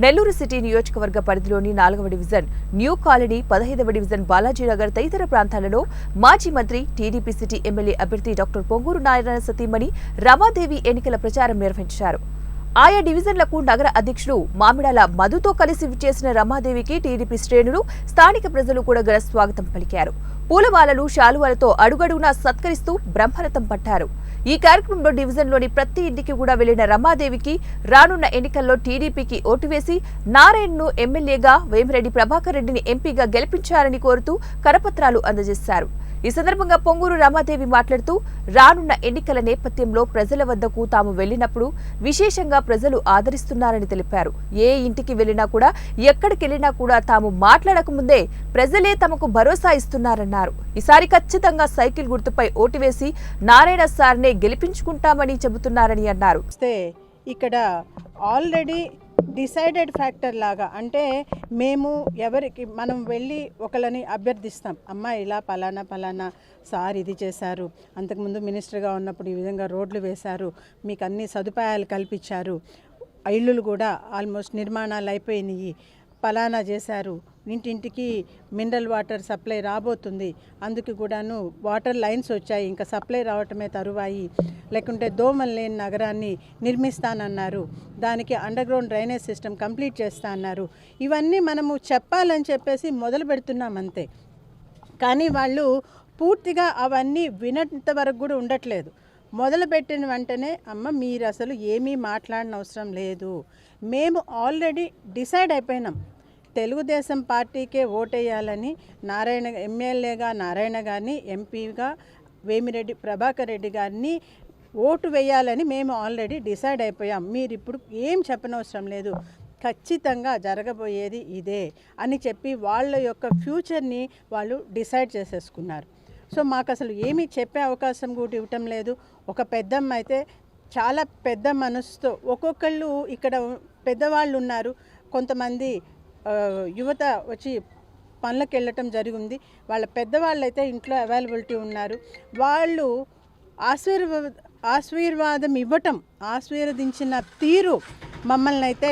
Nellore city నియోజకవర్గ పరిధిలోని 4వ డివిజన్ న్యూ కాలనీ 15వ డివిజన్ బాలాజీనగర్ తదితర ప్రాంతాలలో మాజీ మంత్రి టీడీపీ సిటీ ఎమ్మెల్యే అభ్యర్థి డాక్టర్ పొంగూరు నారాయణ సతీమణి రమాదేవి ఎన్నికల ప్రచారం నిర్వహించారు. ఆయా డివిజన్లకు నగర అధ్యక్షుడు మామిడాల మధుతో కలిసి విచ్చేసిన రమాదేవికి టీడీపీ శ్రేణులు, స్థానిక ప్రజలు కూడా ఘన స్వాగతం పలికారు. పూలమాలలు, శాలువాలతో అడుగడుగునా సత్కరిస్తూ బ్రహ్మరథం పట్టారు. ఈ కార్యక్రమంలో డివిజన్లోని ప్రతి ఇంటికి కూడా వెళ్లిన రమాదేవికి రానున్న ఎన్నికల్లో టీడీపీకి ఓటు వేసి నారాయణను ఎమ్మెల్యేగా, వేమిరెడ్డి ప్రభాకర్ రెడ్డిని ఎంపీగా గెలిపించాలని కోరుతూ కరపత్రాలు అందజేశారు. ఈ సందర్భంగా పొంగూరు రమాదేవి మాట్లాడుతూ రానున్న ఎన్నికల నేపథ్యంలో ప్రజల వద్దకు తాము వెళ్లినప్పుడు విశేషంగా ప్రజలు ఆదరిస్తున్నారని తెలిపారు. ఏ ఇంటికి వెళ్లినా కూడా, ఎక్కడికెళ్లినా కూడా తాము మాట్లాడకముందే ప్రజలే తమకు భరోసా ఇస్తున్నారన్నారు. ఈసారి ఖచ్చితంగా సైకిల్ గుర్తుపై ఓటు వేసి నారాయణ సార్నే గెలిపించుకుంటామని చెబుతున్నారని అన్నారు. ఇక్కడ ఆల్రెడీ డిసైడెడ్ ఫ్యాక్టర్ లాగా, అంటే మేము ఎవరికి మనం వెళ్ళి ఒకళ్ళని అభ్యర్థిస్తాం, అమ్మ ఇలా పలానా సార్ ఇది చేశారు, అంతకుముందు మినిస్టర్గా ఉన్నప్పుడు ఈ విధంగా రోడ్లు వేశారు, మీకు అన్ని సదుపాయాలు కల్పించారు, ఇళ్ళు కూడా ఆల్మోస్ట్ నిర్మాణాలు అయిపోయినాయి, పలానా చేశారు, ఇంటింటికి మినరల్ వాటర్ సప్లై రాబోతుంది, అందుకు కూడాను వాటర్ లైన్స్ వచ్చాయి, ఇంకా సప్లై రావటమే తరువాయి, లేకుంటే దోమలు లేని నగరాన్ని నిర్మిస్తానన్నారు, దానికి under ground drainage system complete చేస్తా అన్నారు. ఇవన్నీ మనము చెప్పాలని చెప్పేసి మొదలు పెడుతున్నాం అంతే. కానీ వాళ్ళు పూర్తిగా అవన్నీ వినంత వరకు కూడా ఉండట్లేదు. మొదలుపెట్టిన వెంటనే అమ్మ మీరు అసలు ఏమీ మాట్లాడిన అవసరం లేదు, మేము ఆల్రెడీ డిసైడ్ అయిపోయినాం, తెలుగుదేశం పార్టీకే ఓటేయాలని, నారాయణ ఎమ్మెల్యేగా నారాయణ గారిని, ఎంపీగా వేమిరెడ్డి ప్రభాకర్ రెడ్డి గారిని ఓటు వేయాలని మేము ఆల్రెడీ డిసైడ్ అయిపోయాం, మీరు ఇప్పుడు ఏం చెప్పనవసరం లేదు, ఖచ్చితంగా జరగబోయేది ఇదే అని చెప్పి వాళ్ళ యొక్క ఫ్యూచర్ని వాళ్ళు డిసైడ్ చేసేసుకున్నారు. సో మాకు అసలు ఏమీ చెప్పే అవకాశం కూడా ఇవ్వటం లేదు. ఒక పెద్దమ్మ అయితే చాలా పెద్ద మనసుతో, ఒక్కొక్కళ్ళు ఇక్కడ పెద్దవాళ్ళు ఉన్నారు, కొంతమంది యువత వచ్చి పనులకు వెళ్ళటం జరిగింది, వాళ్ళ పెద్దవాళ్ళు అయితే ఇంట్లో అవైలబిలిటీ ఉన్నారు, వాళ్ళు ఆశీర్వాదం ఇవ్వటం, ఆశీర్వదించిన తీరు మమ్మల్ని అయితే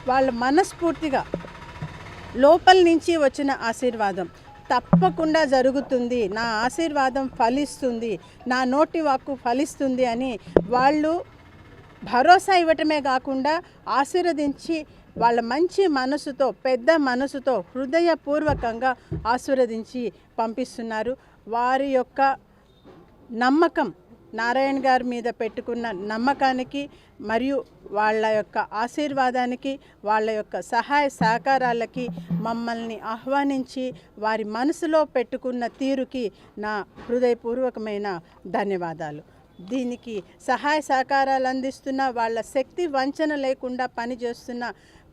వాళ్ళ మనస్ఫూర్తిగా లోపల నుంచి వచ్చిన ఆశీర్వాదం తప్పకుండా జరుగుతుంది, నా ఆశీర్వాదం ఫలిస్తుంది, నా నోటి వాక్కు ఫలిస్తుంది అని వాళ్ళు భరోసా ఇవ్వటమే కాకుండా ఆశీర్వదించి వాళ్ళ మంచి మనసుతో, పెద్ద మనసుతో హృదయపూర్వకంగా ఆశీర్వదించి పంపిస్తున్నారు. వారి యొక్క నమ్మకం, నారాయణ గారి మీద పెట్టుకున్న నమ్మకానికి మరియు వాళ్ళ యొక్క ఆశీర్వాదానికి, వాళ్ళ యొక్క సహాయ సహకారాలకి మమ్మల్ని ఆహ్వానించి వారి మనసులో పెట్టుకున్న తీరుకి నా హృదయపూర్వకమైన ధన్యవాదాలు. దీనికి సహాయ సహకారాలు అందిస్తున్న, వాళ్ళ శక్తి వంచన లేకుండా పనిచేస్తున్న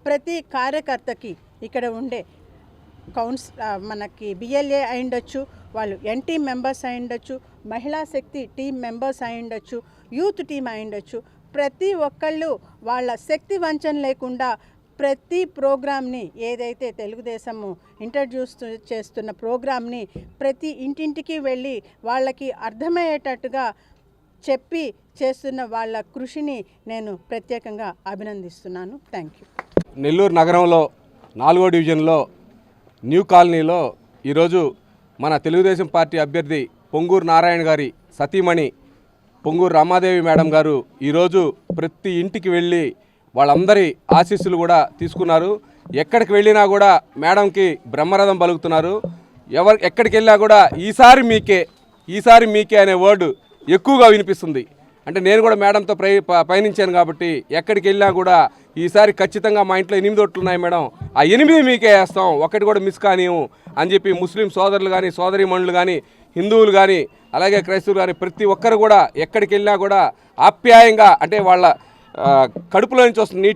ప్రతి కార్యకర్తకి, ఇక్కడ ఉండే మనకి బిఎల్ఏ అయిండొచ్చు, వాళ్ళు ఎన్టీ మెంబర్స్ అయిండొచ్చు, మహిళా శక్తి టీం మెంబర్స్ అయిండొచ్చు, యూత్ టీం అయిండొచ్చు, ప్రతి ఒక్కళ్ళు వాళ్ళ శక్తి వంచన లేకుండా ప్రతి ప్రోగ్రామ్ని, ఏదైతే తెలుగుదేశము ఇంట్రడ్యూస్ చేస్తున్న ప్రోగ్రామ్ని ప్రతి ఇంటింటికి వెళ్ళి వాళ్ళకి అర్థమయ్యేటట్టుగా చెప్పి చేస్తున్న వాళ్ళ కృషిని నేను ప్రత్యేకంగా అభినందిస్తున్నాను. Thank you. నెల్లూరు నగరంలో 4వ డివిజన్లో న్యూ కాలనీలో ఈరోజు మన తెలుగుదేశం పార్టీ అభ్యర్థి పొంగూరు నారాయణ గారి సతీమణి పొంగూరు రమాదేవి మేడం గారు ఈరోజు ప్రతి ఇంటికి వెళ్ళి వాళ్ళందరి ఆశీస్సులు కూడా తీసుకున్నారు. ఎక్కడికి వెళ్ళినా కూడా మేడంకి బ్రహ్మరథం పలుకుతున్నారు. ఎక్కడికి వెళ్ళినా కూడా ఈసారి మీకే అనే వర్డ్ ఎక్కువగా వినిపిస్తుంది. అంటే నేను కూడా మేడంతో పయనించాను కాబట్టి ఎక్కడికి వెళ్ళినా కూడా ఈసారి ఖచ్చితంగా మా ఇంట్లో 8 ఓట్లు ఉన్నాయి మేడం, ఆ 8 మీకే వేస్తాం, ఒకటి కూడా మిస్ కానివ్వం అని చెప్పి ముస్లిం సోదరులు కానీ, సోదరీమణులు కానీ, హిందువులు కానీ, అలాగే క్రైస్తవులు కానీ ప్రతి ఒక్కరు కూడా ఎక్కడికి వెళ్ళినా కూడా ఆప్యాయంగా, అంటే వాళ్ళ కడుపులో నుంచి వస్తున్న నీటి